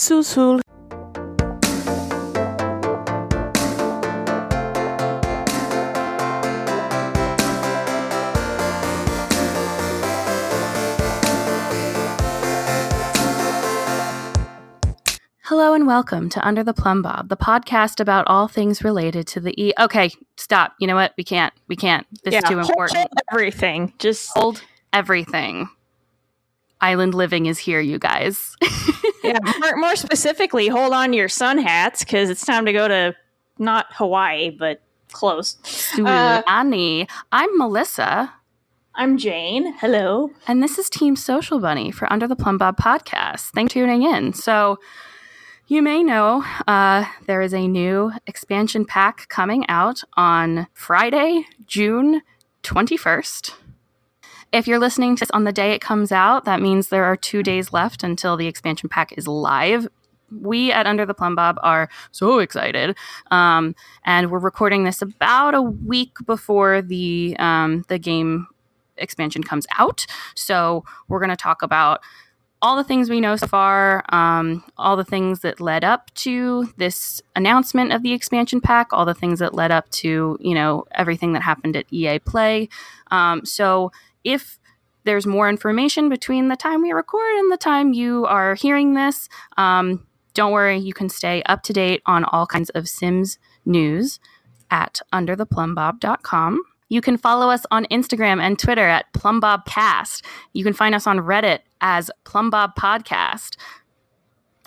Sul. Hello and welcome to Under the Plumbob, the podcast about all things related to the Okay, stop. You know what? We can't. This is too important. Hold everything. Just hold everything. Island living is here, you guys. Yeah, more specifically, hold on to your sun hats because it's time to go to not Hawaii, but close. Sulani. I'm Melissa. I'm Jane. Hello. And this is Team Social Bunny for Under the Plumbob Podcast. Thanks for tuning in. So, you may know there is a new expansion pack coming out on Friday, June 21st. If you're listening to this on the day it comes out, that means there are 2 days left until the expansion pack is live. We at Under the Plumbob are so excited, and we're recording this about a week before the game expansion comes out. So we're going to talk about all the things we know so far, all the things that led up to this announcement of the expansion pack, all the things that led up to, everything that happened at EA Play. So if there's more information between the time we record and the time you are hearing this, don't worry, you can stay up to date on all kinds of Sims news at undertheplumbob.com. You can follow us on Instagram and Twitter at PlumbobCast. You can find us on Reddit as Plumbob Podcast.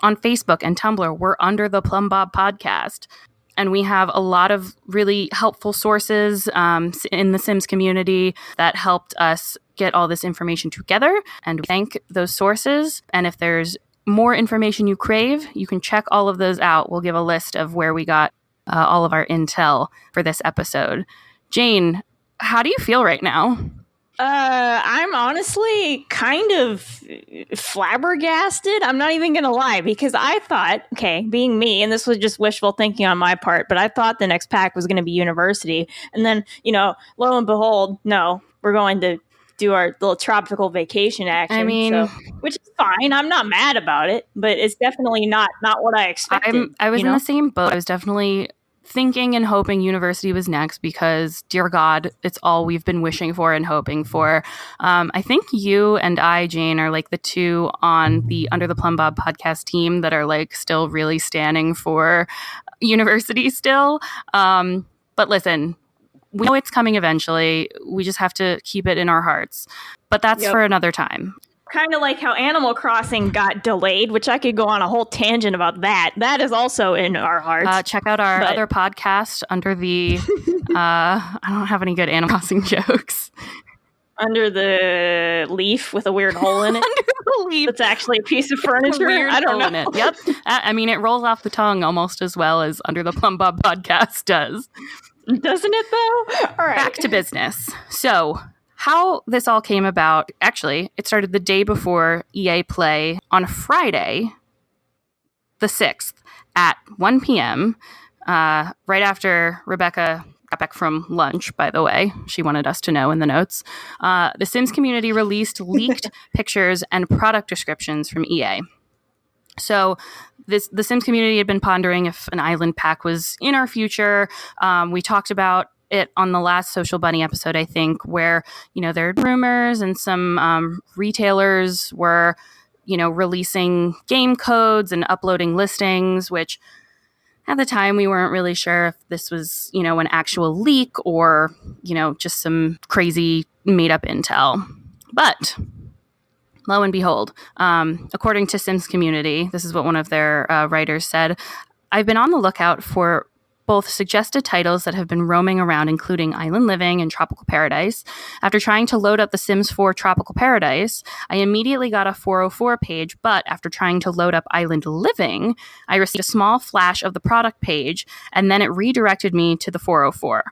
On Facebook and Tumblr, we're Under the Plumbob Podcast. And we have a lot of really helpful sources in the Sims community that helped us get all this information together. And we thank those sources. And if there's more information you crave, you can check all of those out. We'll give a list of where we got all of our intel for this episode. Jane, how do you feel right now? I'm honestly kind of flabbergasted. I'm not even going to lie, because I thought, being me, and this was just wishful thinking on my part, but I thought the next pack was going to be university. And then, lo and behold, no, we're going to do our little tropical vacation action. Which is fine. I'm not mad about it, but it's definitely not what I expected. I was in the same boat. I was definitely thinking and hoping university was next because, dear God, it's all we've been wishing for and hoping for. I think you and I, Jane, are like the two on the Under the Plumbob podcast team that are like still really standing for university still. But listen, we know it's coming eventually. We just have to keep it in our hearts. But that's for another time. Kind of like how Animal Crossing got delayed, which I could go on a whole tangent about that. That is also in our hearts. Check out our other podcast, Under the... I don't have any good Animal Crossing jokes. Under the leaf with a weird hole in it. Under the leaf. It's actually a piece of furniture. I don't know. In it. Yep. It rolls off the tongue almost as well as Under the Plumbob Podcast does. Doesn't it, though? All right. Back to business. So... how this all came about, actually, it started the day before EA Play on Friday, the 6th, at 1 p.m., right after Rebecca got back from lunch, by the way. She wanted us to know in the notes. The Sims community released leaked pictures and product descriptions from EA. So the Sims community had been pondering if an island pack was in our future. We talked about it on the last Social Bunny episode, I think, where, there are rumors and some retailers were, releasing game codes and uploading listings, which at the time we weren't really sure if this was, an actual leak or, just some crazy made up intel. But lo and behold, according to Sims Community, this is what one of their writers said, I've been on the lookout for both suggested titles that have been roaming around, including Island Living and Tropical Paradise. After trying to load up the Sims 4 Tropical Paradise, I immediately got a 404 page, but after trying to load up Island Living, I received a small flash of the product page, and then it redirected me to the 404.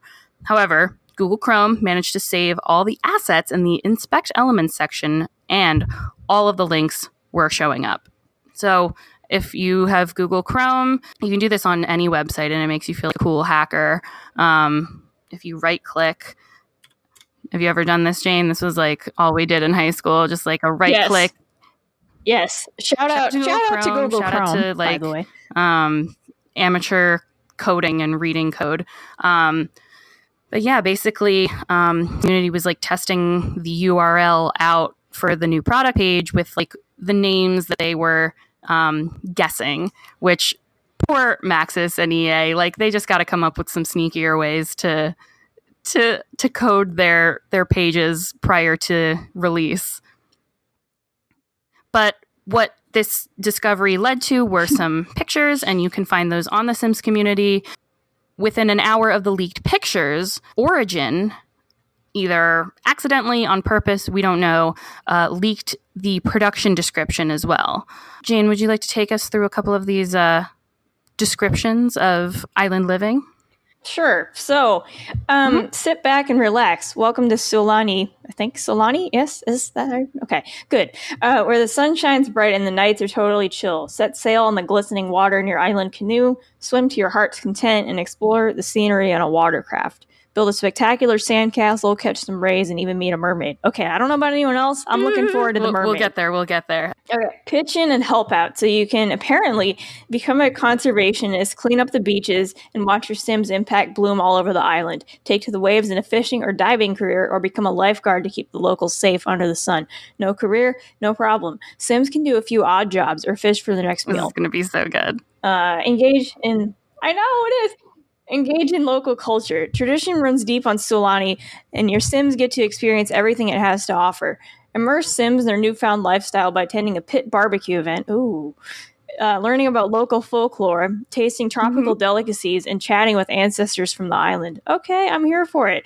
However, Google Chrome managed to save all the assets in the Inspect Elements section, and all of the links were showing up. So if you have Google Chrome, you can do this on any website and it makes you feel like a cool hacker. If you right click, have you ever done this, Jane? This was like all we did in high school, just like a right click. Yes. Shout out to Google shout Chrome, out to, by the way. amateur coding and reading code. But yeah, basically, Unity was like testing the URL out for the new product page with like the names that they were guessing, which poor Maxis and EA, like they just got to come up with some sneakier ways to code their pages prior to release. But what this discovery led to were some pictures, and you can find those on the Sims community. Within an hour of the leaked pictures, Origin, either accidentally, on purpose, we don't know, leaked the production description as well. Jane, would you like to take us through a couple of these descriptions of island living? Sure. So, sit back and relax. Welcome to Solani. I think Solani? Yes? Is that right? Okay, good. Where the sun shines bright and the nights are totally chill. Set sail on the glistening water in your island canoe, swim to your heart's content, and explore the scenery on a watercraft. Build a spectacular sandcastle, catch some rays, and even meet a mermaid. Okay, I don't know about anyone else. I'm looking forward to the mermaid. We'll get there. Okay, pitch in and help out. So you can apparently become a conservationist, clean up the beaches, and watch your Sims impact bloom all over the island. Take to the waves in a fishing or diving career, or become a lifeguard to keep the locals safe under the sun. No career, no problem. Sims can do a few odd jobs or fish for the next meal. This is going to be so good. Engage in... I know, it is! Engage in local culture. Tradition runs deep on Solani, and your Sims get to experience everything it has to offer. Immerse Sims in their newfound lifestyle by attending a pit barbecue event. Ooh. Learning about local folklore, tasting tropical delicacies, and chatting with ancestors from the island. Okay, I'm here for it.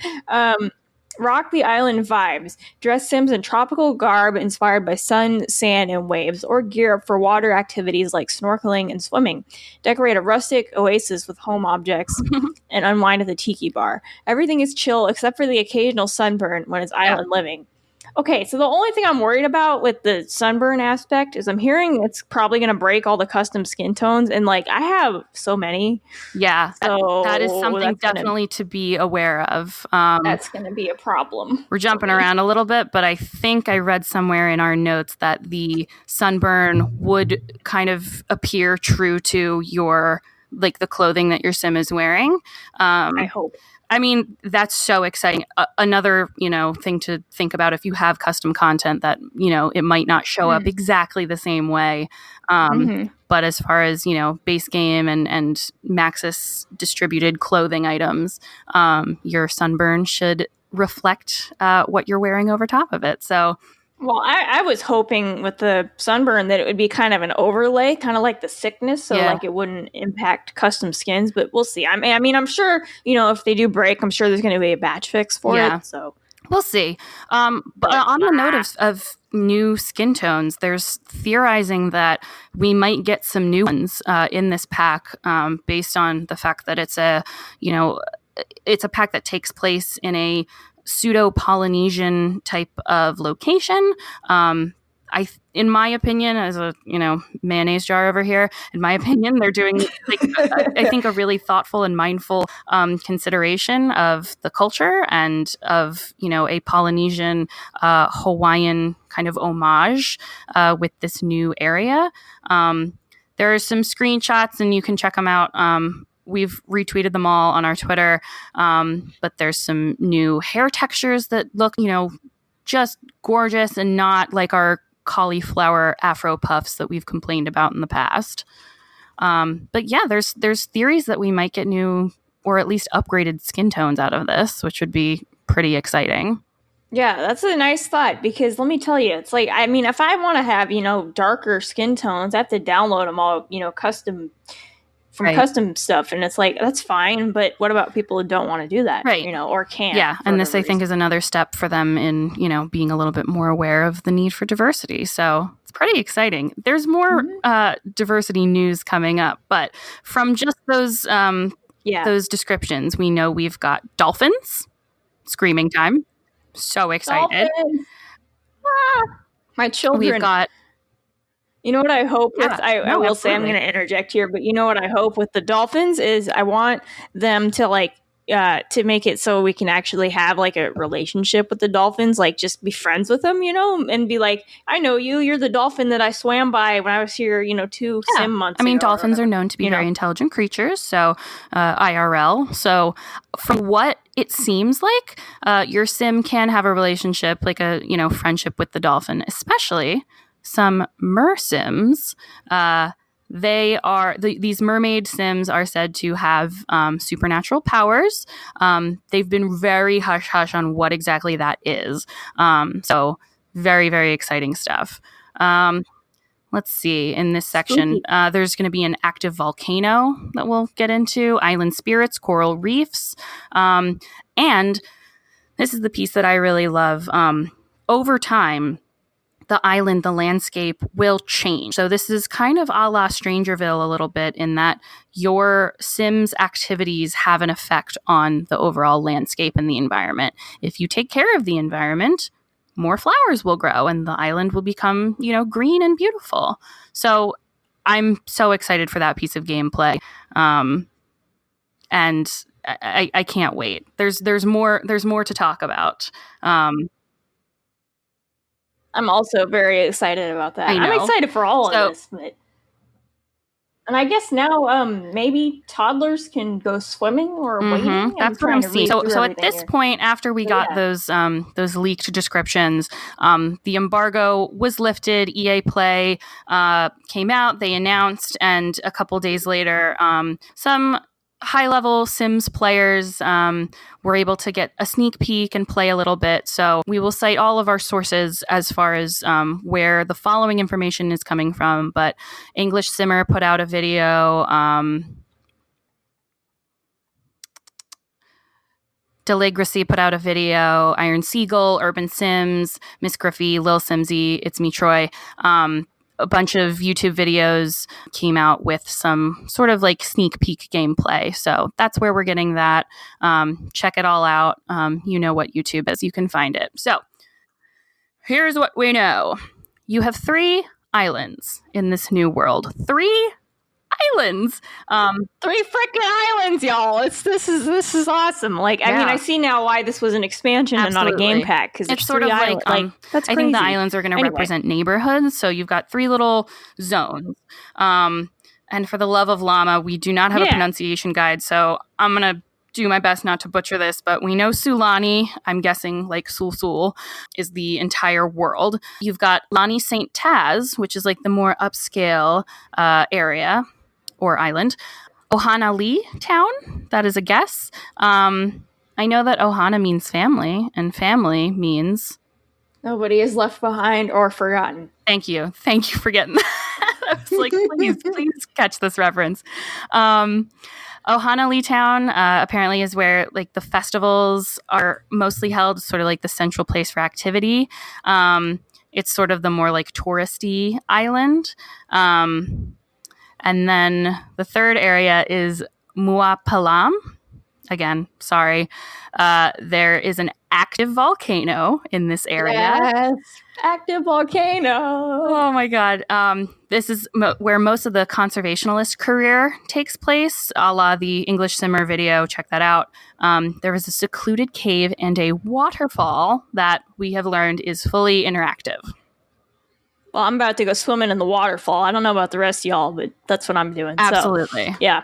Rock the island vibes. Dress Sims in tropical garb inspired by sun, sand, and waves, or gear up for water activities like snorkeling and swimming. Decorate a rustic oasis with home objects and unwind at the tiki bar. Everything is chill except for the occasional sunburn when it's island living. Okay, so the only thing I'm worried about with the sunburn aspect is I'm hearing it's probably going to break all the custom skin tones, and like I have so many. Yeah, so that is something definitely to be aware of. That's going to be a problem. We're jumping around a little bit, but I think I read somewhere in our notes that the sunburn would kind of appear true to your, like the clothing that your Sim is wearing. I hope. I mean, that's so exciting. Another, thing to think about if you have custom content that, it might not show up exactly the same way. But as far as, base game and Maxis distributed clothing items, your sunburn should reflect what you're wearing over top of it. So... Well, I was hoping with the sunburn that it would be kind of an overlay, kind of like the sickness, so like it wouldn't impact custom skins, but we'll see. I mean, I'm sure, if they do break, I'm sure there's going to be a batch fix for it, so. We'll see. But on the note of new skin tones, there's theorizing that we might get some new ones in this pack based on the fact that it's a pack that takes place in a pseudo-Polynesian type of location. In my opinion, as a mayonnaise jar over here, in my opinion, they're doing I think a really thoughtful and mindful consideration of the culture and of a Polynesian Hawaiian kind of homage with this new area. There are some screenshots, and you can check them out. We've retweeted them all on our Twitter, but there's some new hair textures that look, just gorgeous and not like our cauliflower afro puffs that we've complained about in the past. But yeah, there's theories that we might get new or at least upgraded skin tones out of this, which would be pretty exciting. Yeah, that's a nice thought, because let me tell you, it's like, I mean, if I want to have, darker skin tones, I have to download them all, custom custom stuff, and it's like, that's fine, but what about people who don't want to do that, right? Or can't? Yeah, and this I think is another step for them in being a little bit more aware of the need for diversity. So it's pretty exciting. There's more diversity news coming up, but from just those descriptions, we know we've got dolphins, screaming time. So excited! My children. We've got. You know what I hope with, I will say, I'm going to interject here, but you know what I hope with the dolphins is I want them to to make it so we can actually have like a relationship with the dolphins, like just be friends with them, and be like, I know you, you're the dolphin that I swam by when I was here, 2 sim months ago. Dolphins are known to be very intelligent creatures, so IRL. So from what it seems like, your sim can have a relationship, like a, friendship with the dolphin, especially some mer-sims. These mermaid sims are said to have supernatural powers. They've been very hush-hush on what exactly that is. So very, very exciting stuff. Let's see. In this section, there's going to be an active volcano that we'll get into, island spirits, coral reefs. And this is the piece that I really love. Over time, the island, the landscape will change. So this is kind of a la Strangerville a little bit, in that your Sims activities have an effect on the overall landscape and the environment. If you take care of the environment, more flowers will grow and the island will become, green and beautiful. So I'm so excited for that piece of gameplay. And I can't wait. There's more to talk about. I'm also very excited about that. I'm excited for all of this. And I guess now maybe toddlers can go swimming or wading. That's what I'm seeing. So at this point, after we got those leaked descriptions, the embargo was lifted. EA Play came out, they announced, and a couple days later, some high-level Sims players were able to get a sneak peek and play a little bit. So we will cite all of our sources as far as where the following information is coming from. But English Simmer put out a video. Deligracy put out a video. Iron Seagull, Urban Sims, Miss Griffey, Lil Simsy, It's Me Troy. A bunch of YouTube videos came out with some sort of like sneak peek gameplay. So that's where we're getting that. Check it all out. You know what YouTube is. You can find it. So here's what we know. You have 3 islands in this new world. 3 islands. 3 freaking islands, y'all. This is awesome. Like, I mean, I see now why this was an expansion and not a game pack, because it's sort of like that's crazy. I think the islands are going to represent neighborhoods. So you've got 3 little zones. And for the love of llama, we do not have a pronunciation guide, so I'm going to do my best not to butcher this, but we know Sulani, I'm guessing like Sul, is the entire world. You've got Lani St. Taz, which is like the more upscale area or island. Ohana Lee Town, that is a guess. I know that Ohana means family, and family means nobody is left behind or forgotten. Thank you for getting that. I was like, please catch this reference. Ohana Lee Town apparently is where like the festivals are mostly held, sort of like the central place for activity. It's sort of the more like touristy island. And then the third area is Muapalam. Again, sorry. There is an active volcano in this area. Yes, active volcano. Oh my God. This is where most of the conservationalist career takes place, a la the English Simmer video. Check that out. There is a secluded cave and a waterfall that we have learned is fully interactive. Well, I'm about to go swimming in the waterfall. I don't know about the rest of y'all, but that's what I'm doing. Absolutely. So, yeah.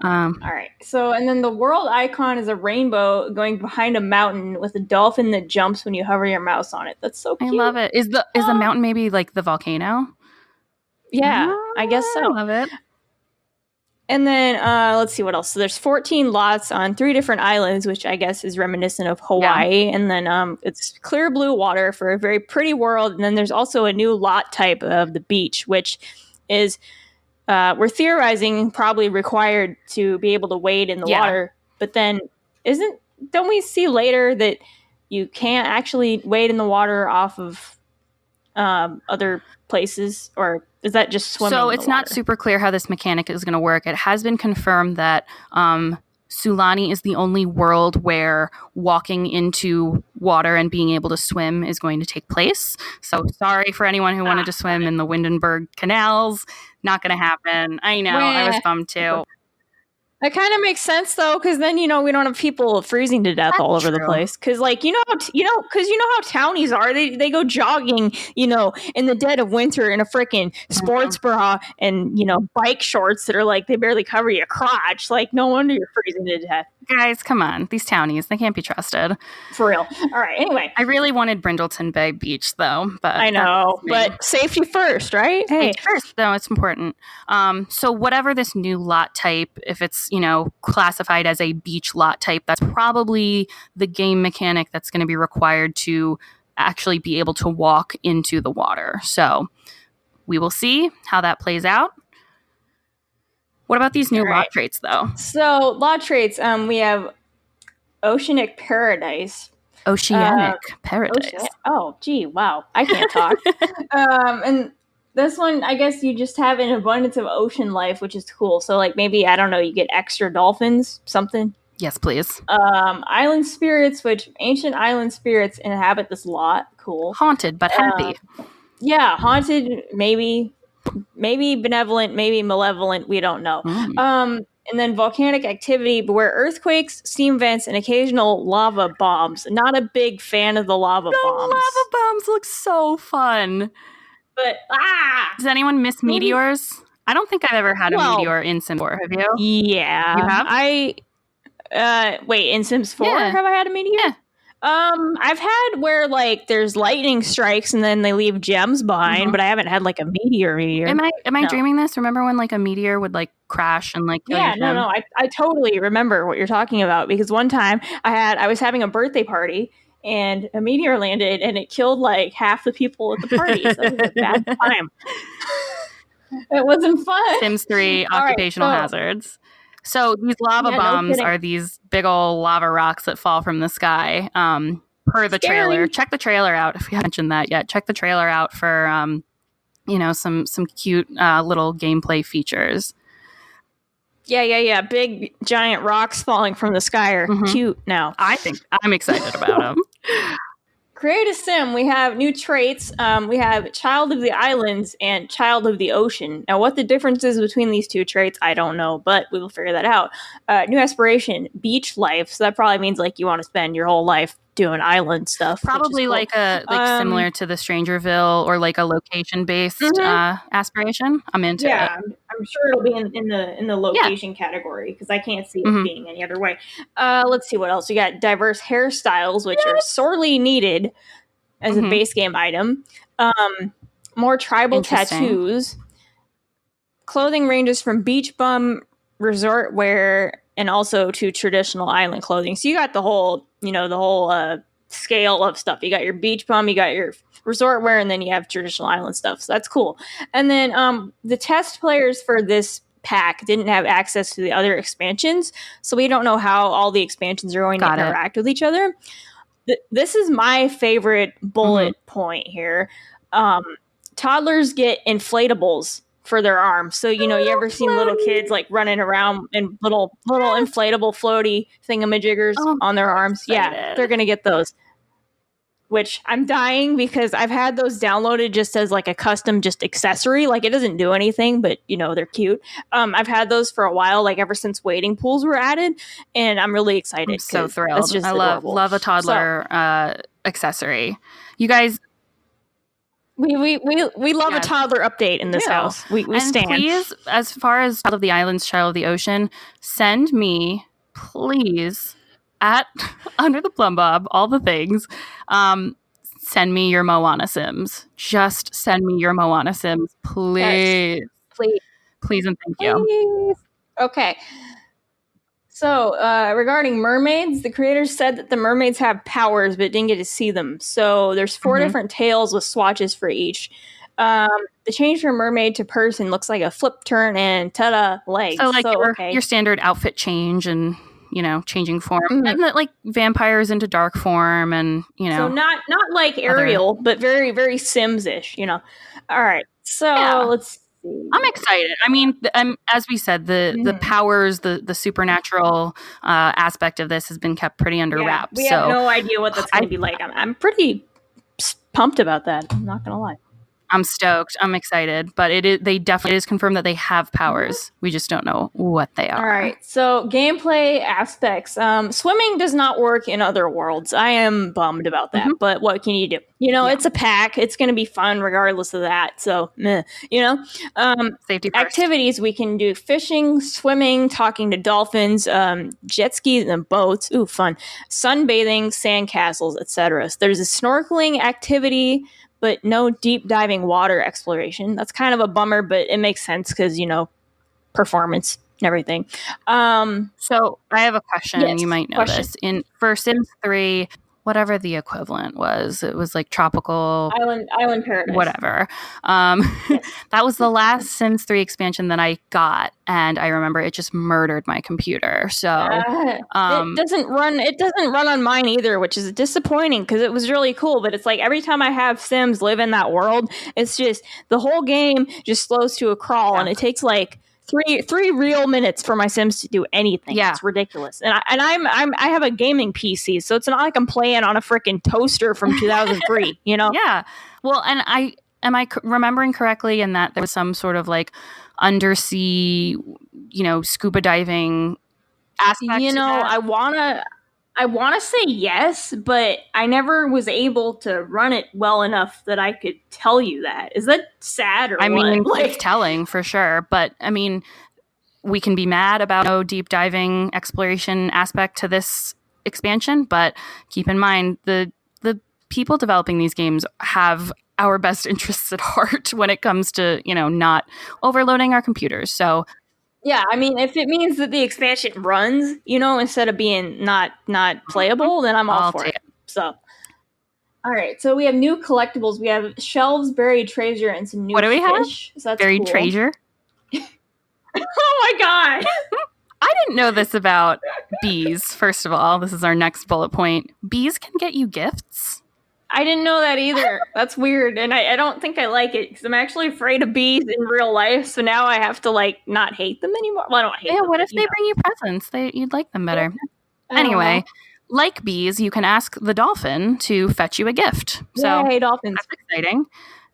All right. So, and then the world icon is a rainbow going behind a mountain with a dolphin that jumps when you hover your mouse on it. That's so cute. I love it. Is the mountain maybe like the volcano? Yeah, I guess so. I love it. And then let's see what else. So there's 14 lots on 3 different islands, which I guess is reminiscent of Hawaii. Yeah. And then it's clear blue water for a very pretty world. And then there's also a new lot type of the beach, which is we're theorizing probably required to be able to wade in the water. But then don't we see later that you can't actually wade in the water off of other places, or is that just swimming? So it's not super clear how this mechanic is going to work. It has been confirmed that Sulani is the only world where walking into water and being able to swim is going to take place. So sorry for anyone who wanted to swim in the Windenburg canals. Not going to happen. I know. I was bummed too. That kind of makes sense though, because then we don't have people freezing to death all over the place. Because because you know how townies are. They go jogging, in the dead of winter in a freaking sports bra and bike shorts that are like they barely cover your crotch. Like no wonder you're freezing to death. Guys, come on. These townies, they can't be trusted. For real. All right. Anyway, I really wanted Brindleton Bay Beach though, but I know, but safety first, right? Hey, safety first, though, it's important. So whatever this new lot type, if it's classified as a beach lot type, that's probably the game mechanic that's going to be required to actually be able to walk into the water. So we will see how that plays out. What about these new lot traits, though? So lot traits, we have Oceanic Paradise. Oceanic Paradise. Oh, gee, wow. I can't talk. And this one, I guess you just have an abundance of ocean life, which is cool. So, like, maybe, I don't know, you get extra dolphins, something. Yes, please. Island spirits, which ancient island spirits inhabit this lot. Cool. Haunted, but happy. Yeah, haunted, maybe benevolent, maybe malevolent. We don't know. And then volcanic activity, but where earthquakes, steam vents, and occasional lava bombs. Not a big fan of the lava bombs. Lava bombs look so fun. But, does anyone miss meteors? I don't think I've ever had a meteor in Sims 4. Have you? Yeah. You have? Wait, in Sims 4 have I had a meteor? Yeah. I've had where like there's lightning strikes and then they leave gems behind, but I haven't had like a meteor. Am I dreaming this? Remember when like a meteor would like crash and like kill your gem? No, I totally remember what you're talking about because one time I was having a birthday party and a meteor landed and it killed like half the people at the party. So it was a bad time. It wasn't fun. Sims 3 occupational hazards. So these lava bombs are these big old lava rocks that fall from the sky. Per the trailer, check the trailer out if you haven't mentioned that yet. Check the trailer out for some cute little gameplay features. Yeah. Big giant rocks falling from the sky are cute now. I think I'm excited about them. Create a sim. We have new traits. We have Child of the Islands and Child of the Ocean. Now, what the difference is between these two traits, I don't know, but we will figure that out. New aspiration, beach life. So that probably means like you want to spend your whole life doing island stuff. Probably cool. like similar to the Strangerville or like a location based aspiration. I'm into it. Yeah, I'm sure it'll be in the location category because I can't see it being any other way. Let's see what else. We got diverse hairstyles, which are sorely needed as a base game item. More tribal tattoos. Clothing ranges from beach bum, resort wear, and also to traditional island clothing. So you got the whole scale of stuff. You got your beach bum, you got your resort wear, and then you have traditional island stuff. So that's cool. And then the test players for this pack didn't have access to the other expansions, so we don't know how all the expansions are going to interact with each other. This is my favorite bullet point here. Toddlers get inflatables for their arms. So, you ever seen little kids like running around in little inflatable floaty thingamajiggers on their arms? Yeah, they're going to get those. Which I'm dying because I've had those downloaded just as like a custom just accessory. Like it doesn't do anything, but they're cute. I've had those for a while, like ever since wading pools were added, and I'm really excited. I'm so thrilled. I love a toddler accessory. You guys, we love a toddler update in this house. We stand. Please, as far as Child of the Islands, Child of the Ocean, send me, please, at Under the Plumbob, all the things. Send me your Moana Sims. Just send me your Moana Sims, please. Yes, please and thank you. Okay. So, regarding mermaids, the creators said that the mermaids have powers, but didn't get to see them. So, there's 4 different tails with swatches for each. The change from mermaid to person looks like a flip turn and ta-da, legs. So, like your standard outfit change and, changing form. And like vampires into dark form and, So, not like Ariel, but very, very Sims-ish, All right. So, let's I'm excited. I mean, as we said, the powers, the supernatural aspect of this has been kept pretty under wraps. We have no idea what that's going to be like. I'm pretty pumped about that. I'm not going to lie. I'm stoked. I'm excited. But it is confirmed that they have powers. We just don't know what they are. All right. So gameplay aspects. Swimming does not work in other worlds. I am bummed about that. But what can you do? It's a pack. It's going to be fun regardless of that. So, Safety first. Activities we can do: fishing, swimming, talking to dolphins, jet skis and boats. Ooh, fun. Sunbathing, sandcastles, etc. So there's a snorkeling activity, but no deep diving water exploration. That's kind of a bummer, but it makes sense because, performance and everything. So I have a question. Yes, you might know this. For Sims 3, whatever the equivalent was, it was like tropical Island Paradise. Whatever. Yes. That was the last Sims 3 expansion that I got, and I remember it just murdered my computer. So it doesn't run on mine either, which is disappointing because it was really cool. But it's like every time I have Sims live in that world, it's just the whole game just slows to a crawl, and it takes like three real minutes for my Sims to do anything. Yeah. It's ridiculous. And I have a gaming PC, so it's not like I'm playing on a freaking toaster from 2003, Yeah. Well, and am I remembering correctly in that there was some sort of like undersea, scuba diving aspect to that? I want to say yes, but I never was able to run it well enough that I could tell you that. Is that sad or what? I mean, it's telling for sure. But I mean, we can be mad about no deep diving exploration aspect to this expansion, but keep in mind the people developing these games have our best interests at heart when it comes to, not overloading our computers. So yeah, I mean, if it means that the expansion runs, instead of being not playable, then I'm all for it. So, all right. So we have new collectibles. We have shelves, buried treasure, and some new What do we have? So that's buried cool. treasure? Oh my god! I didn't know this about bees. First of all, this is our next bullet point. Bees can get you gifts. I didn't know that either. That's weird, and I don't think I like it because I'm actually afraid of bees in real life. So now I have to not hate them anymore. Well, I don't hate them. Yeah, what if they bring you presents? You'd like them better. Yeah. Anyway, like bees, you can ask the dolphin to fetch you a gift. So yay, dolphins! That's exciting.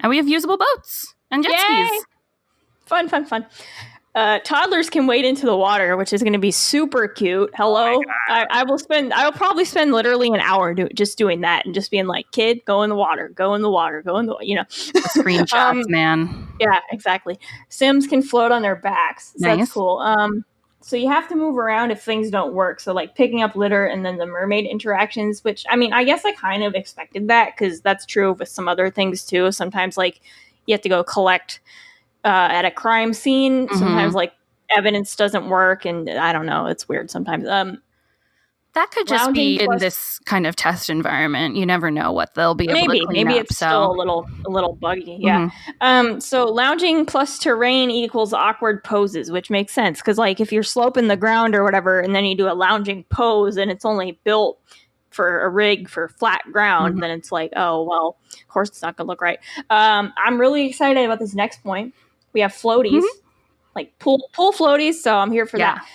And we have usable boats and jet skis. Fun. Toddlers can wade into the water, which is going to be super cute. Hello. I will probably spend literally an hour just doing that and just being like, kid, go in the water, The screenshots, man. Yeah, exactly. Sims can float on their backs. So nice. That's cool. So you have to move around if things don't work. So picking up litter and then the mermaid interactions, which I guess I kind of expected that because that's true with some other things too. Sometimes you have to go collect at a crime scene. Mm-hmm. Sometimes evidence doesn't work, and I don't know, it's weird sometimes. That could just be in this kind of test environment. You never know what they'll be able to clean maybe up, it's still a little buggy. Yeah. Mm-hmm. So lounging plus terrain equals awkward poses, which makes sense because if you're sloping the ground or whatever and then you do a lounging pose and it's only built for a rig for flat ground, then it's oh well, of course it's not gonna look right. I'm really excited about this next point. We have floaties, pool floaties, so I'm here for that.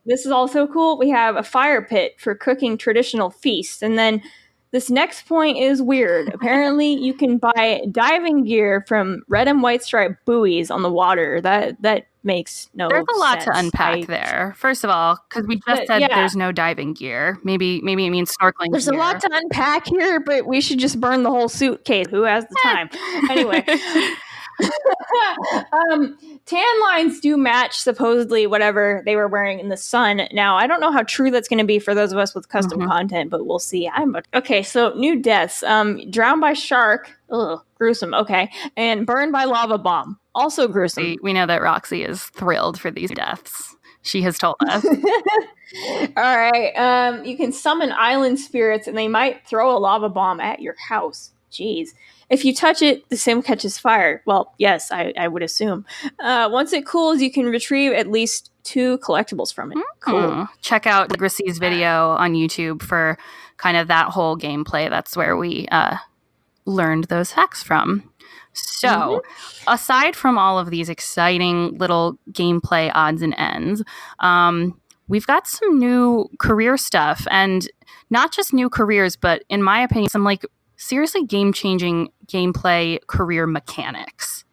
This is also cool. We have a fire pit for cooking traditional feasts. And then this next point is weird. Apparently, you can buy diving gear from red and white striped buoys on the water. That makes no sense. There's a lot to unpack there. First of all, because we just said there's no diving gear. Maybe it means snorkeling There's gear. a lot to unpack here, but we should just burn the whole suitcase. Who has the time? Anyway. Tan lines do match supposedly whatever they were wearing in the sun. Now, I don't know how true that's going to be for those of us with custom content, but we'll see. Okay, so new deaths. Drowned by shark. Ugh, gruesome. Okay. And burned by lava bomb. Also gruesome. We know that Roxy is thrilled for these deaths. She has told us. All right. You can summon island spirits and they might throw a lava bomb at your house. Jeez. If you touch it, the sim catches fire. Well, yes, I would assume. Once it cools, you can retrieve at least 2 collectibles from it. Cool. Check out Gracie's video on YouTube for kind of that whole gameplay. That's where we learned those hacks from. So, aside from all of these exciting little gameplay odds and ends, we've got some new career stuff. And not just new careers, but in my opinion, some seriously game-changing gameplay career mechanics.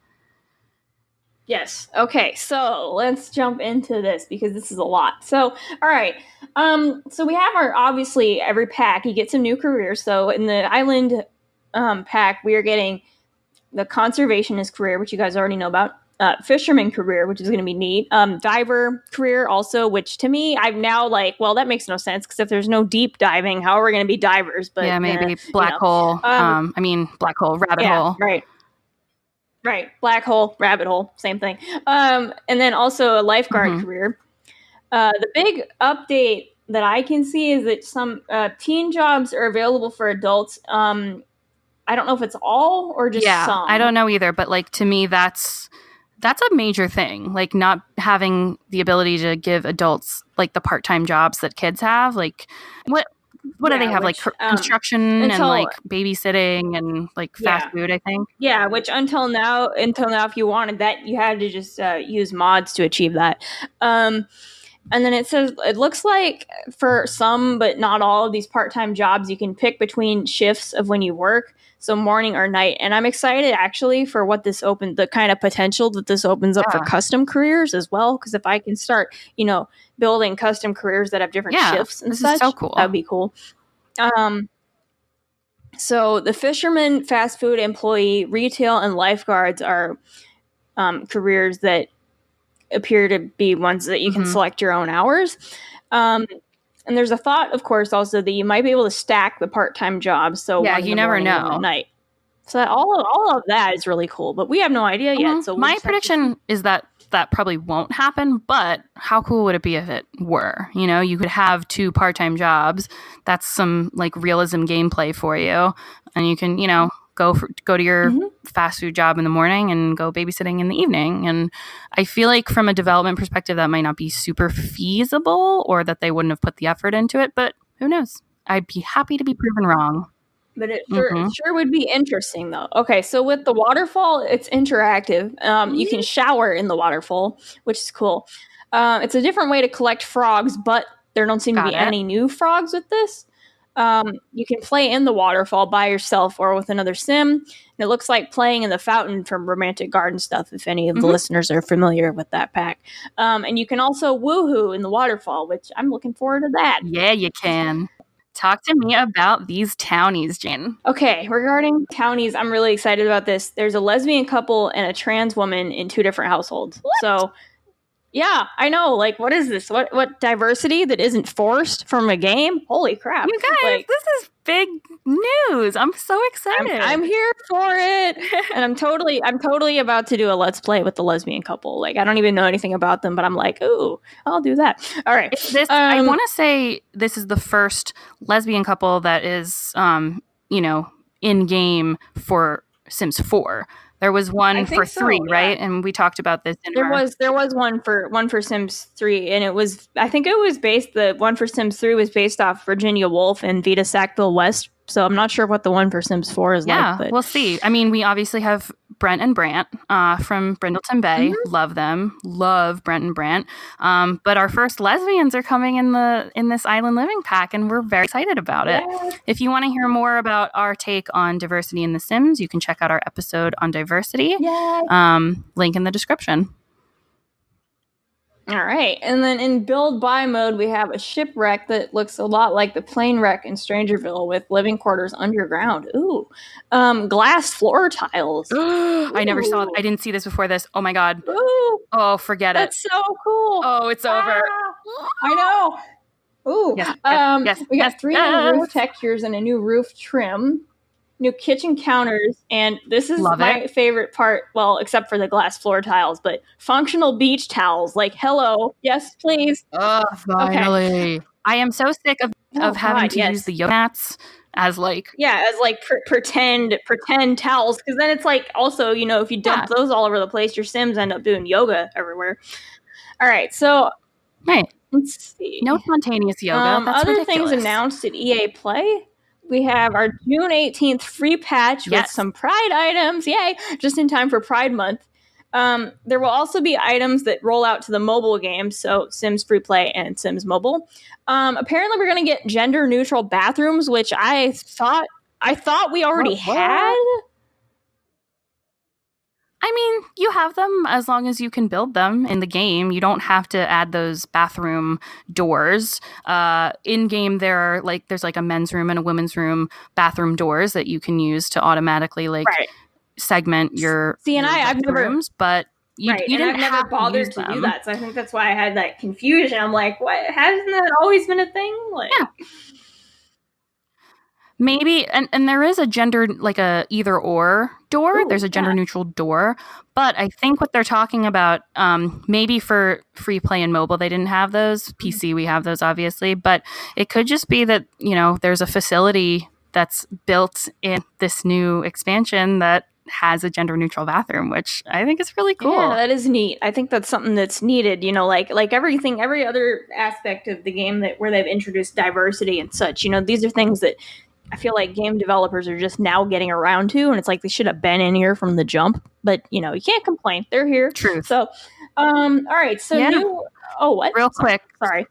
Yes. Okay, so let's jump into this because this is a lot. So, all right. So we have obviously every pack, you get some new careers. So in the island pack, we are getting the conservationist career, which you guys already know about. Fisherman career, which is going to be neat. Diver career also, which to me, I'm now like, well, that makes no sense because if there's no deep diving, how are we going to be divers? But yeah, maybe black hole. Black hole, rabbit hole. Right. Black hole, rabbit hole, same thing. And then also a lifeguard career. The big update that I can see is that some teen jobs are available for adults. I don't know if it's all or just some. I don't know either, but like to me that's a major thing. Like not having the ability to give adults like the part-time jobs that kids have. Like what do they have? Like construction and like babysitting and like fast food, I think. Yeah, which until now, if you wanted that, you had to just use mods to achieve that. And then it says, it looks like for some, but not all of these part-time jobs, you can pick between shifts of when you work. So morning or night. And I'm excited actually for what this the kind of potential that this opens up for custom careers as well. Because if I can start, building custom careers that have different shifts and such, is so cool. That would be cool. So the fisherman, fast food employee, retail, and lifeguards are careers that appear to be ones that you can select your own hours. And there's a thought, of course, also that you might be able to stack the part-time jobs. So you never know. At night. So all of that is really cool, but we have no idea yet. So my prediction is that probably won't happen, but how cool would it be if it were? You could have 2 part-time jobs. That's some like realism gameplay for you, and you can go to your fast food job in the morning and go babysitting in the evening. And I feel like from a development perspective, that might not be super feasible, or that they wouldn't have put the effort into it. But who knows? I'd be happy to be proven wrong. But it sure would be interesting, though. Okay, so with the waterfall, it's interactive. You can shower in the waterfall, which is cool. It's a different way to collect frogs, but there don't seem to be any new frogs with this. You can play in the waterfall by yourself or with another sim. And it looks like playing in the fountain from Romantic Garden Stuff, if any of the listeners are familiar with that pack. And you can also woohoo in the waterfall, which I'm looking forward to that. Yeah, you can. Talk to me about these townies, Jane. Okay, regarding townies, I'm really excited about this. There's a lesbian couple and a trans woman in 2 different households. What? So, yeah, I know. Like, what is this? What diversity that isn't forced from a game? Holy crap! You guys, this is big news. I'm so excited. I'm here for it, and I'm totally about to do a let's play with the lesbian couple. Like, I don't even know anything about them, but I'm like, ooh, I'll do that. All right. I want to say this is the first lesbian couple that is, in game for Sims 4. There was one for 3, right? And we talked about this. There was one for Sims 3, and the one for Sims 3 was based off Virginia Woolf and Vita Sackville West. So I'm not sure what the one for Sims 4 is like. Yeah, we'll see. I mean, we obviously have Brent and Brant from Brindleton Bay. Love them. Love Brent and Brant. But our first lesbians are coming in this Island Living pack, and we're very excited about it. If you want to hear more about our take on diversity in The Sims, you can check out our episode on diversity. Link in the description. All right. And then in build buy mode, we have a shipwreck that looks a lot like the plane wreck in Strangerville with living quarters underground. Ooh. Glass floor tiles. I never saw it. I didn't see this before this. Oh my God. Ooh. Oh, forget it. That's so cool. Oh, it's over. I know. Ooh. Yes, we got 3 new roof textures and a new roof trim. New kitchen counters, and this is my favorite part, well, except for the glass floor tiles, but functional beach towels. Like, hello, yes, please. Oh, finally. Okay. I am so sick of having to use the yoga mats as like... Yeah, as like pretend towels, because then it's like, also, if you dump those all over the place, your Sims end up doing yoga everywhere. All right, so... Right. Let's see. No spontaneous yoga. That's other ridiculous. Things announced at EA Play. We have our June 18th free patch with some Pride items. Yay! Just in time for Pride Month. There will also be items that roll out to the mobile game, so Sims Free Play and Sims Mobile. Apparently, we're going to get gender-neutral bathrooms, which I thought I thought we already had. I mean, you have them as long as you can build them in the game. You don't have to add those bathroom doors. In game, there's like a men's room and a women's room bathroom doors that you can use to automatically segment your I've never rooms, but you didn't I've never bothered to do that. So I think that's why I had that confusion. I'm like, what? Hasn't that always been a thing? Like, yeah. Maybe, and there is a gender, like a either or door. There's a gender neutral door, but I think what they're talking about, maybe for free play and mobile, they didn't have those. PC, we have those obviously, but it could just be that, there's a facility that's built in this new expansion that has a gender neutral bathroom, which I think is really cool. Yeah, that is neat. I think that's something that's needed, like everything, every other aspect of the game where they've introduced diversity and such, these are things that I feel like game developers are just now getting around to, and it's like they should have been in here from the jump, but you can't complain. They're here. True. So, all right. So what? Real quick. Sorry.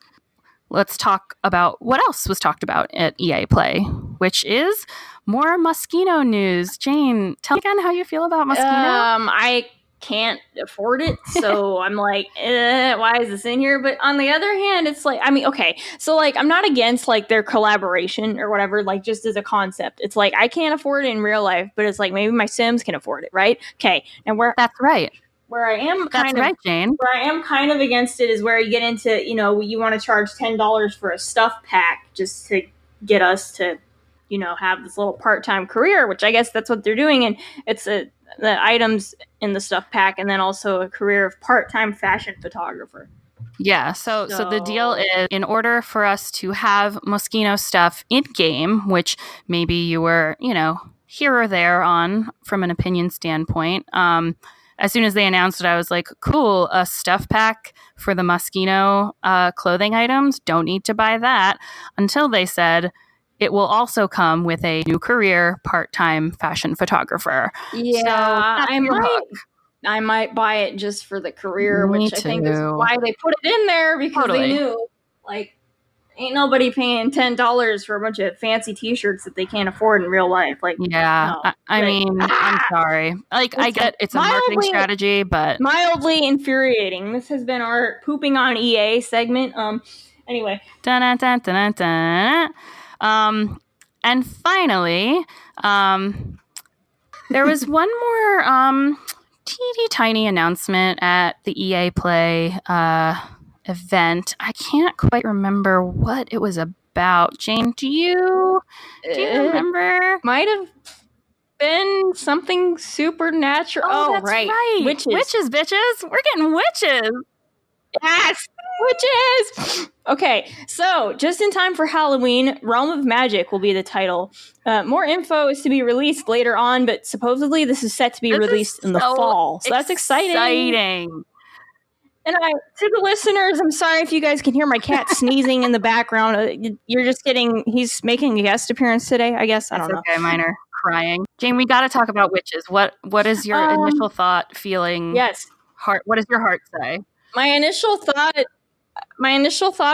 Let's talk about what else was talked about at EA Play, which is more Moschino news. Jane, tell me again how you feel about Moschino. I can't afford it, so I'm like, why is this in here? But on the other hand, it's like, I mean, okay, so like I'm not against like their collaboration or whatever, like just as a concept. It's like I can't afford it in real life, but it's like maybe my Sims can afford it, right? Okay, and that's right. Where I am Jane. Where I am kind of against it is where you get into, you want to charge $10 for a stuff pack just to get us to, have this little part-time career, which I guess that's what they're doing, and it's the items in the stuff pack, and then also a career of part-time fashion photographer. Yeah, so the deal is, in order for us to have Moschino stuff in game, which maybe you were, here or there on from an opinion standpoint, as soon as they announced it, I was like, cool, a stuff pack for the Moschino clothing items. Don't need to buy that, until they said it will also come with a new career, part-time fashion photographer. Yeah, so I might buy it just for the career, which I think is why they put it in there, because they knew, like, ain't nobody paying $10 for a bunch of fancy T-shirts that they can't afford in real life. Like, yeah, no, I mean, I'm sorry. Like, I get it's a marketing strategy, but mildly infuriating. This has been our pooping on EA segment. Anyway. And finally, there was one more teeny tiny announcement at the EA Play event. I can't quite remember what it was about. Jane, do you remember? Might have been something supernatural. Oh, that's right. Witches, bitches. We're getting witches. Yes, witches. Okay, so just in time for Halloween, Realm of Magic will be the title. More info is to be released later on, but supposedly this is set to be released in the fall. So that's exciting. And to the listeners, I'm sorry if you guys can hear my cat sneezing in the background. You're just kidding. He's making a guest appearance today, I guess. I don't know. Okay, mine are crying. Jane, we got to talk about witches. What is your initial thought, feeling? Yes. Heart. What does your heart say? My initial thought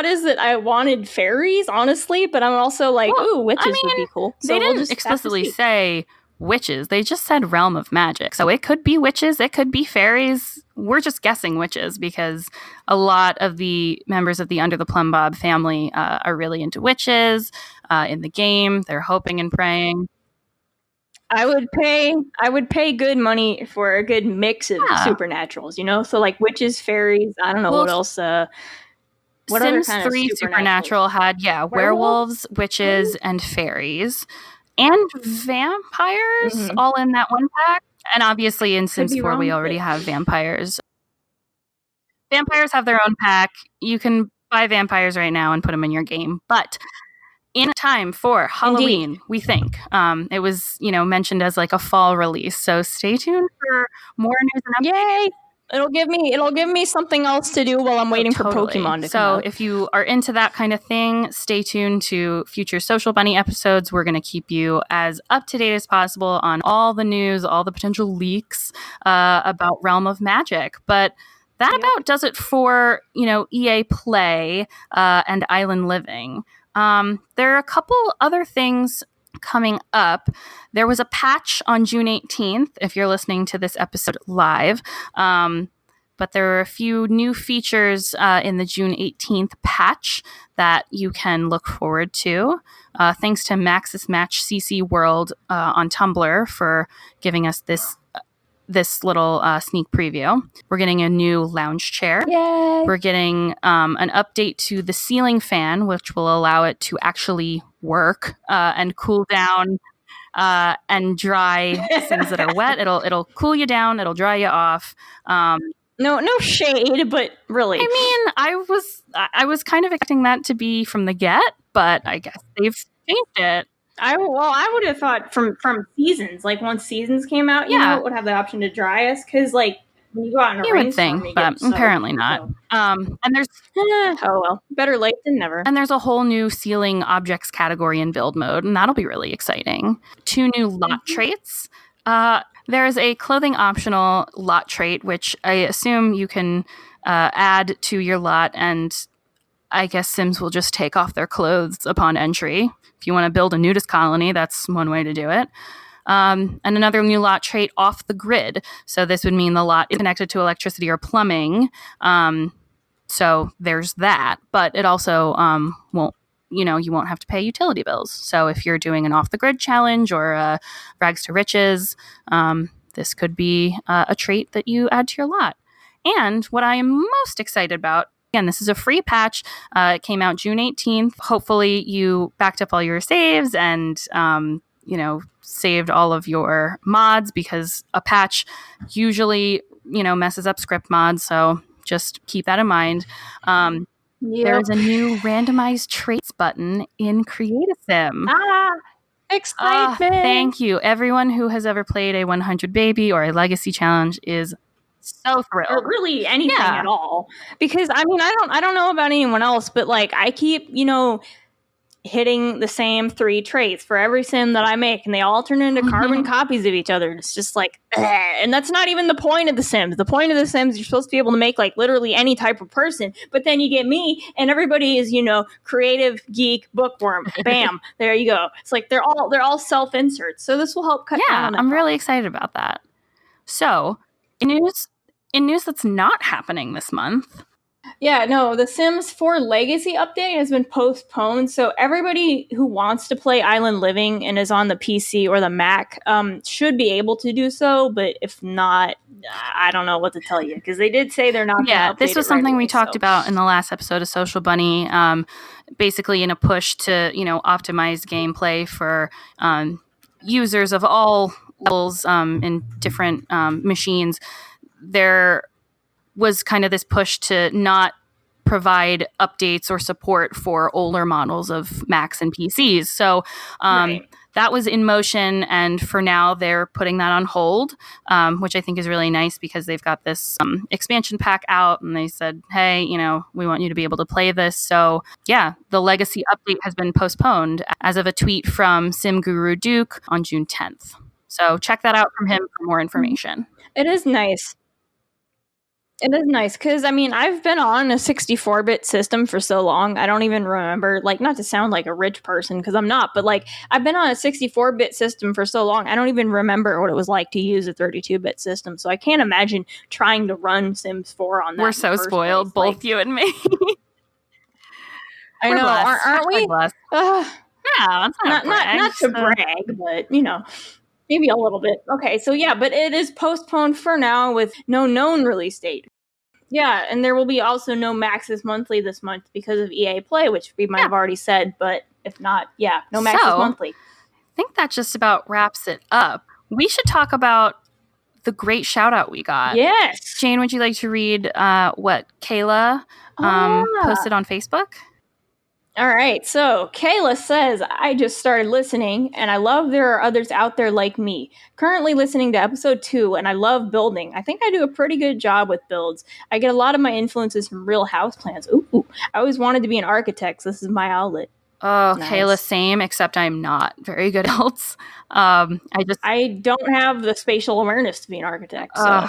is that I wanted fairies, honestly, but I'm also like, ooh, witches would be cool. So they didn't explicitly say witches. They just said Realm of Magic. So it could be witches. It could be fairies. We're just guessing witches because a lot of the members of the Under the Plumbob family are really into witches in the game. They're hoping and praying. I would pay good money for a good mix of supernaturals, So like witches, fairies, I don't know what else. What Sims 3 Supernatural had, werewolves, witches, and fairies. And vampires all in that one pack. And obviously in Sims 4 we already have vampires. Vampires have their own pack. You can buy vampires right now and put them in your game. But in time for Halloween, we think. It was, mentioned as like a fall release. So stay tuned for more news and updates. Yay! It'll give me something else to do while I'm waiting for Pokemon to come out. So if you are into that kind of thing, stay tuned to future Social Bunny episodes. We're going to keep you as up to date as possible on all the news, all the potential leaks about Realm of Magic. But that about does it for, EA Play and Island Living. There are a couple other things coming up, there was a patch on June 18th, if you're listening to this episode live. But there are a few new features in the June 18th patch that you can look forward to. Thanks to Maxis Match CC World on Tumblr for giving us this little sneak preview. We're getting a new lounge chair. Yay! We're getting an update to the ceiling fan, which will allow it to actually work and cool down and dry things that are wet. It'll cool you down. It'll dry you off. No shade, but really. I mean, I was kind of expecting that to be from the get, but I guess they've changed it. I would have thought from seasons, like once seasons came out, you know, it would have the option to dry us, because like when you go out in a you would think, but apparently not. And there's oh well, better late than never. And there's a whole new ceiling objects category in build mode, and that'll be really exciting. 2 new lot traits. There's a clothing optional lot trait, which I assume you can add to your lot, and I guess Sims will just take off their clothes upon entry. If you want to build a nudist colony, that's one way to do it. And another new lot trait, off the grid. So this would mean the lot is connected to electricity or plumbing. So there's that, but it also won't, you won't have to pay utility bills. So if you're doing an off the grid challenge or rags to riches, this could be a trait that you add to your lot. And what I am most excited about, again, this is a free patch. It came out June 18th. Hopefully you backed up all your saves and, saved all of your mods, because a patch usually, messes up script mods. So just keep that in mind. There's a new randomized traits button in Create a Sim. Excitement! Thank you. Everyone who has ever played a 100 Baby or a Legacy Challenge is so thrilled. Or really anything at all. Because I mean, I don't know about anyone else, but like I keep, hitting the same 3 traits for every sim that I make, and they all turn into carbon copies of each other. It's just like, and that's not even the point of the Sims. The point of the Sims, you're supposed to be able to make like literally any type of person, but then you get me, and everybody is, creative, geek, bookworm. Bam, there you go. It's like they're all self inserts. So this will help cut down on that. I'm really excited about that. So in news that's not happening this month. Yeah, no, the Sims 4 Legacy update has been postponed, so everybody who wants to play Island Living and is on the PC or the Mac should be able to do so, but if not, I don't know what to tell you, because they did say they're not going to update this was something we talked so. about in the last episode of Social Bunny, basically in a push to, optimize gameplay for users of all levels in different machines. There was kind of this push to not provide updates or support for older models of Macs and PCs. So that was in motion, and for now they're putting that on hold, which I think is really nice, because they've got this expansion pack out, and they said, hey, we want you to be able to play this. So yeah, the Legacy update has been postponed as of a tweet from Sim Guru Duke on June 10th. So check that out from him for more information. It is nice. It is nice, because, I mean, I've been on a 64-bit system for so long, I don't even remember, like, not to sound like a rich person, because I'm not, but, like, I've been on a 64-bit system for so long, I don't even remember what it was like to use a 32-bit system, so I can't imagine trying to run Sims 4 on that. We're so spoiled, both like, you and me. I know, aren't we? Yeah, that's not to brag, but, maybe a little bit. Okay, so yeah, but it is postponed for now with no known release date. Yeah, and there will be also no Maxis Monthly this month because of EA Play, which we might have already said, but if not, no Maxis Monthly. I think that just about wraps it up. We should talk about the great shout out we got. Yes. Jane, would you like to read what Kayla posted on Facebook? All right, so Kayla says, I just started listening, and I love there are others out there like me. Currently listening to episode 2, and I love building. I think I do a pretty good job with builds. I get a lot of my influences from real house plans. Ooh. I always wanted to be an architect, so this is my outlet. Oh, nice. Kayla, same, except I'm not very good else. I don't have the spatial awareness to be an architect, so...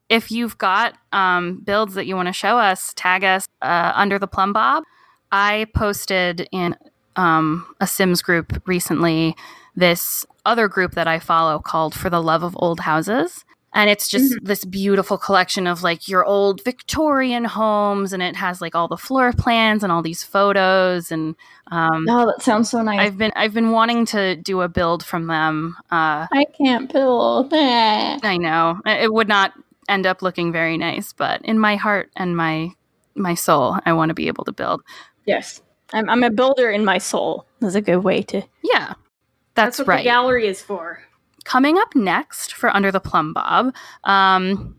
If you've got builds that you want to show us, tag us Under the Plumbob. I posted in a Sims group recently, this other group that I follow called For the Love of Old Houses. And it's just this beautiful collection of like your old Victorian homes, and it has like all the floor plans and all these photos. And oh, that sounds so nice. I've been wanting to do a build from them. I can't build. I know it would not end up looking very nice, but in my heart and my soul, I want to be able to build. Yes, I'm a builder in my soul. That's a good way to. Yeah, that's what right. the gallery is for. Coming up next for Under the Plumbob,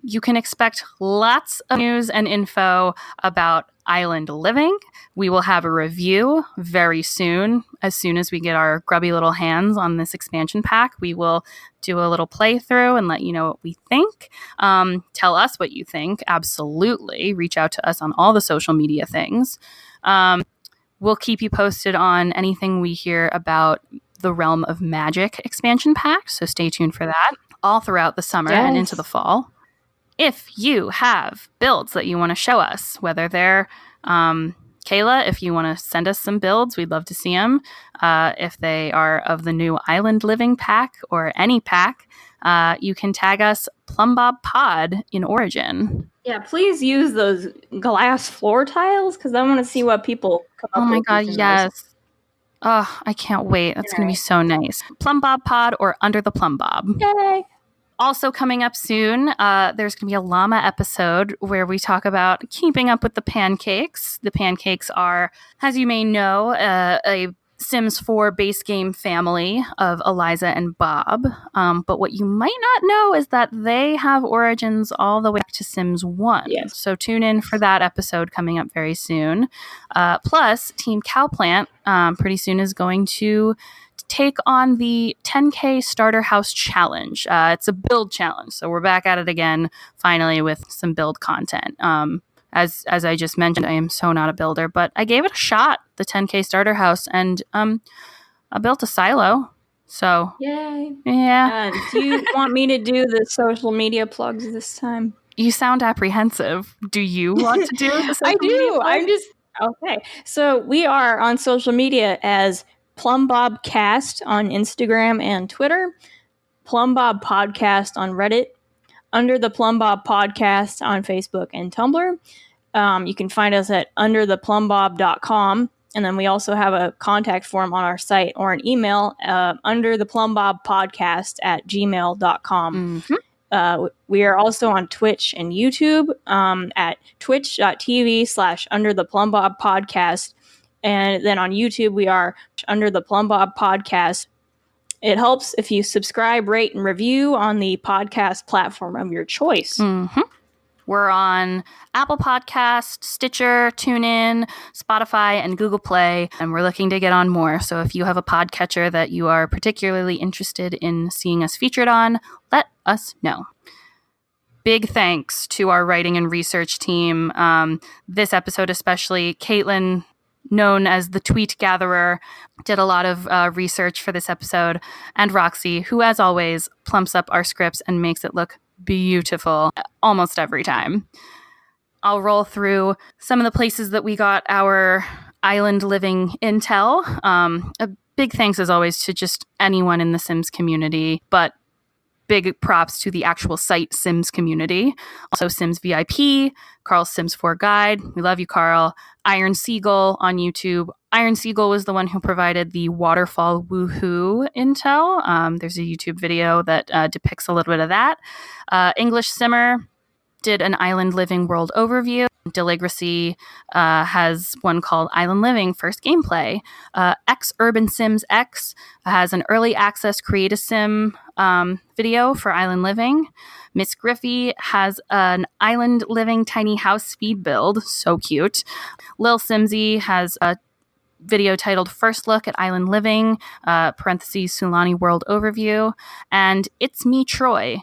you can expect lots of news and info about island living. We will have a review very soon. As soon as we get our grubby little hands on this expansion pack, we will do a little playthrough and let you know what we think. Tell us what you think. Absolutely. Reach out to us on all the social media things. We'll keep you posted on anything we hear about the Realm of Magic expansion pack, so stay tuned for that all throughout the summer and into the fall. If you have builds that you want to show us, whether they're Kayla, if you want to send us some builds, we'd love to see them. If they are of the new Island Living pack or any pack, you can tag us Plumbob Pod in Origin. Yeah, please use those glass floor tiles because I want to see what people come up with. Oh my god, yes. Those. Oh, I can't wait. That's going to be so nice. Plumbob Pod or Under the Plumbob. Yay! Also coming up soon, there's going to be a llama episode where we talk about keeping up with the pancakes. The pancakes are, as you may know, a Sims 4 base game family of Eliza and Bob. But what you might not know is that they have origins all the way back to Sims 1. Yes. So tune in for that episode coming up very soon. Plus, Team Cowplant pretty soon is going to take on the 10K Starter House Challenge. It's a build challenge, so we're back at it again, finally, with some build content. As I just mentioned, I am so not a builder, but I gave it a shot, the 10K Starter House, and I built a silo. So, yay! Yeah. Do you want me to do the social media plugs this time? You sound apprehensive. Do you want to do the social media plugs? I'm just okay. So we are on social media as Plumbob Cast on Instagram and Twitter, Plumbob Podcast on Reddit, Under the Plumbob Podcast on Facebook and Tumblr. You can find us at undertheplumbob.com. And then we also have a contact form on our site or an email, undertheplumbobbpodcast@gmail.com. Mm-hmm. We are also on Twitch and YouTube at twitch.tv/undertheplumbob podcast. And then on YouTube, we are Under the Plumbob Podcast. It helps if you subscribe, rate, and review on the podcast platform of your choice. Mm-hmm. We're on Apple Podcasts, Stitcher, TuneIn, Spotify, and Google Play, and we're looking to get on more. So if you have a podcatcher that you are particularly interested in seeing us featured on, let us know. Big thanks to our writing and research team. This episode especially, Caitlin, known as the Tweet Gatherer, did a lot of research for this episode, and Roxy, who, as always, plumps up our scripts and makes it look beautiful almost every time. I'll roll through some of the places that we got our island living intel. A big thanks, as always, to just anyone in the Sims community, but big props to the actual site Sims community. Also Sims VIP, Carl's Sims 4 Guide. We love you, Carl. Iron Seagull on YouTube. Iron Seagull was the one who provided the waterfall woohoo intel. There's a YouTube video that depicts a little bit of that. English Simmer did an Island Living world overview. Deligracy has one called Island Living First Gameplay. X Urban Sims X has an early access Create a Sim video for Island Living. Miss Griffey has an Island Living tiny house speed build. So cute. Lil Simsy has a video titled First Look at Island Living, parentheses Sulani World Overview. And It's Me Troy,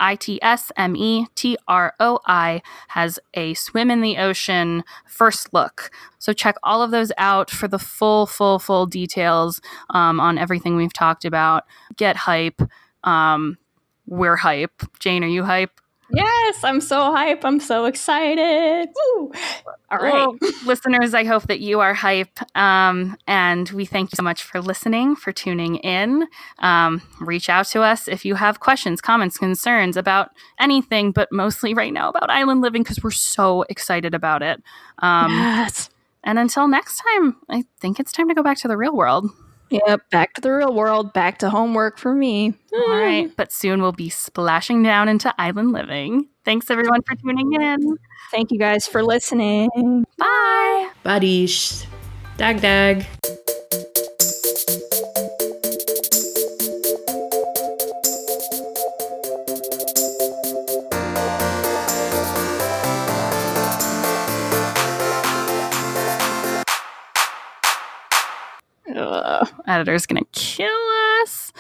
ITSMETROI, has a Swim in the Ocean first look. So check all of those out for the full details on everything we've talked about. Get hype. We're hype. Jane, are you hype? Yes, I'm so hype. I'm so excited. Woo! All right. Well, listeners, I hope that you are hype. And we thank you so much for listening, for tuning in. Reach out to us if you have questions, comments, concerns about anything, but mostly right now about island living because we're so excited about it. Yes. And until next time, I think it's time to go back to the real world. Yep, back to the real world, back to homework for me. All right, but soon we'll be splashing down into island living. Thanks everyone for tuning in. Thank you guys for listening. Bye. Badish. Dag dag. Editor's gonna kill us.